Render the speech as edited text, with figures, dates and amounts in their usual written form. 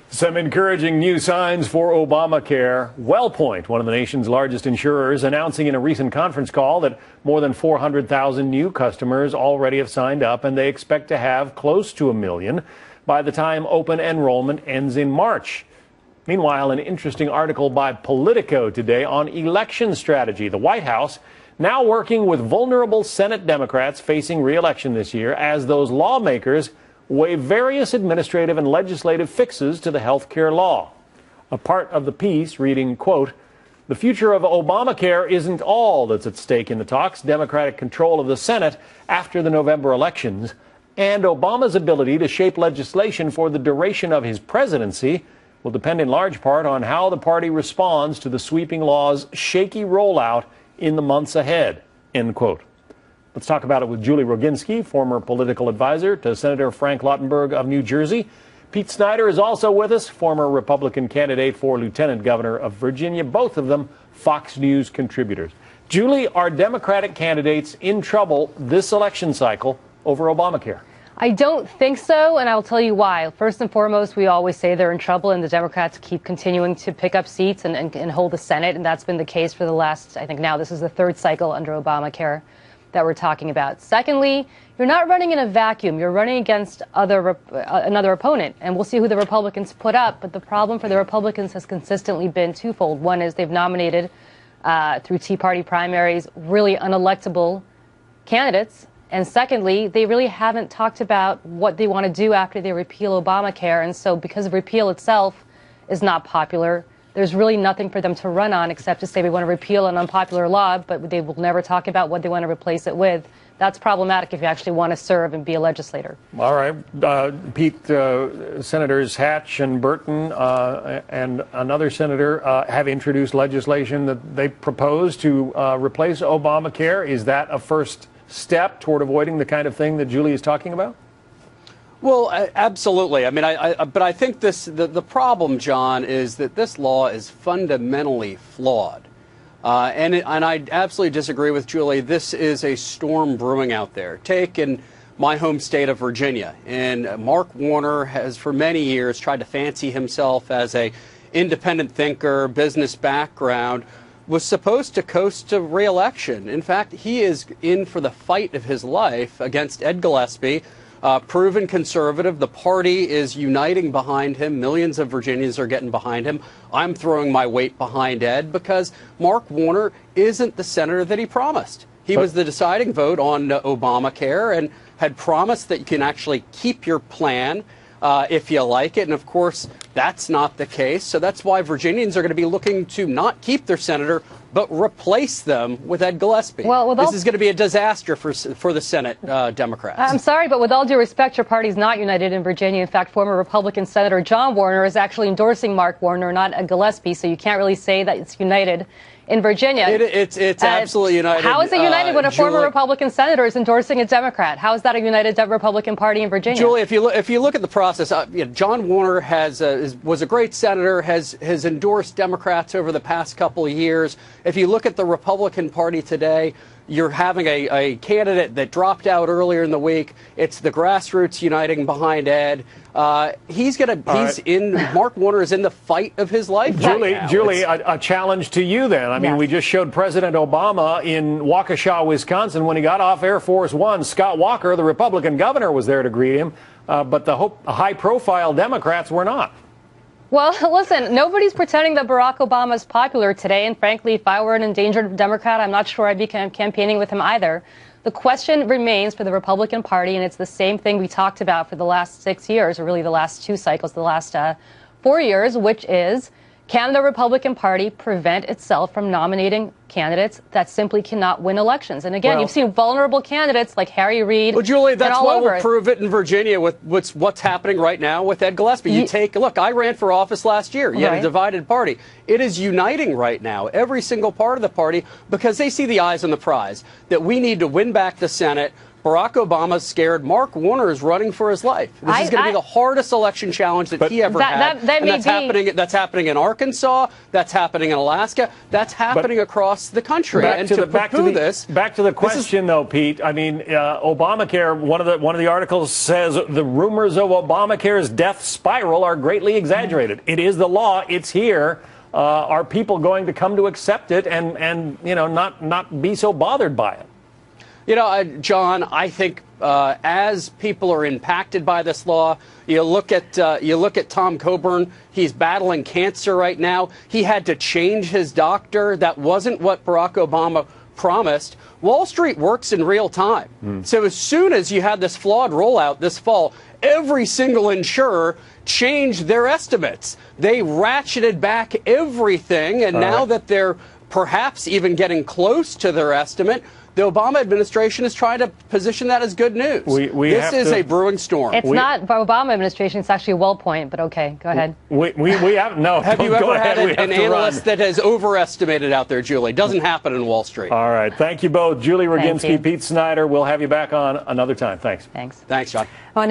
Some encouraging new signs for Obamacare. WellPoint, one of the nation's largest insurers, announcing in a recent conference call that more than 400,000 new customers already have signed up, and they expect to have close to 1 million by the time open enrollment ends in March. Meanwhile, an interesting article by Politico today on election strategy. The White House now working with vulnerable Senate Democrats facing re-election this year as those lawmakers weigh various administrative and legislative fixes to the health care law. A part of the piece reading, quote, "The future of Obamacare isn't all that's at stake in the talks. Democratic control of the Senate after the November elections and Obama's ability to shape legislation for the duration of his presidency will depend in large part on how the party responds to the sweeping law's shaky rollout in the months ahead," end quote. Let's talk about it with Julie Roginsky, former political advisor to Senator Frank Lautenberg of New Jersey. Pete Snyder is also with us, former Republican candidate for lieutenant governor of Virginia, both of them Fox News contributors. Julie, are Democratic candidates in trouble this election cycle over Obamacare? I don't think so, and I'll tell you why. First and foremost, we always say they're in trouble, and the Democrats keep continuing to pick up seats and hold the Senate, and that's been the case for the last, I think now this is the third cycle under Obamacare that we're talking about. Secondly, you're not running in a vacuum. You're running against another opponent, and we'll see who the Republicans put up. But the problem for the Republicans has consistently been twofold. One is they've nominated, through Tea Party primaries, really unelectable candidates. And secondly, they really haven't talked about what they want to do after they repeal Obamacare. And so because repeal itself is not popular, there's really nothing for them to run on except to say we want to repeal an unpopular law, but they will never talk about what they want to replace it with. That's problematic if you actually want to serve and be a legislator. All right. Pete, Senators Hatch and Burton and another senator have introduced legislation that they propose to replace Obamacare. Is that a first step toward avoiding the kind of thing that Julie is talking about? Well, absolutely. I mean, but I think the problem, John, is that this law is fundamentally flawed. And I absolutely disagree with Julie. This is a storm brewing out there. Take in my home state of Virginia. And Mark Warner has for many years tried to fancy himself as a independent thinker, business background, was supposed to coast to re-election. In fact, he is in for the fight of his life against Ed Gillespie, proven conservative. The party is uniting behind him. Millions of Virginians are getting behind him. I'm throwing my weight behind Ed because Mark Warner isn't the senator that he promised. He was the deciding vote on Obamacare and had promised that you can actually keep your plan if you like it. And of course, that's not the case. So that's why Virginians are going to be looking to not keep their senator, but replace them with Ed Gillespie. Well, this is going to be a disaster for the Senate Democrats. I'm sorry, but with all due respect, your party's not united in Virginia. In fact, former Republican Senator John Warner is actually endorsing Mark Warner, not Ed Gillespie. So you can't really say that it's united in Virginia. It's absolutely united. How is it united when a former Republican senator is endorsing a Democrat? How is that a united Republican Party in Virginia? Julie, if you look at the process, John Warner was a great senator, has endorsed Democrats over the past couple of years. If you look at the Republican Party today, you're having a candidate that dropped out earlier in the week. It's the grassroots uniting behind Ed. Mark Warner is in the fight of his life. Julie, a challenge to you then. I mean, we just showed President Obama in Waukesha, Wisconsin, when he got off Air Force One. Scott Walker, the Republican governor, was there to greet him, but the high-profile Democrats were not. Well, listen, nobody's pretending that Barack Obama is popular today. And frankly, if I were an endangered Democrat, I'm not sure I'd be campaigning with him either. The question remains for the Republican Party, and it's the same thing we talked about for the last 6 years, or really the last two cycles, the last 4 years, which is, can the Republican Party prevent itself from nominating candidates that simply cannot win elections? And again, you've seen vulnerable candidates like Harry Reid. Well, Julie, that's why we'll prove it in Virginia with what's happening right now with Ed Gillespie. Look, I ran for office last year. You had a divided party. It is uniting right now, every single part of the party, because they see the eyes on the prize, that we need to win back the Senate, Barack Obama's scared. Mark Warner is running for his life. This is going to be the hardest election challenge that he ever had. That's happening in Arkansas. That's happening in Alaska. That's happening across the country. Back to the question, though, Pete. I mean, Obamacare. One of the articles says the rumors of Obamacare's death spiral are greatly exaggerated. It is the law. It's here. Are people going to come to accept it and not be so bothered by it? John, I think as people are impacted by this law, you look at Tom Coburn. He's battling cancer right now. He had to change his doctor. That wasn't what Barack Obama promised. Wall Street works in real time. So as soon as you had this flawed rollout this fall, every single insurer changed their estimates. They ratcheted back everything, and now that they're perhaps even getting close to their estimate, the Obama administration is trying to position that as good news. This is a brewing storm. It's not the Obama administration. It's actually WellPoint, but okay, go ahead. Have you ever had an analyst that has overestimated out there, Julie? Doesn't happen in Wall Street. All right. Thank you both. Julie Roginsky, Pete Snyder. We'll have you back on another time. Thanks. Thanks. Thanks, John.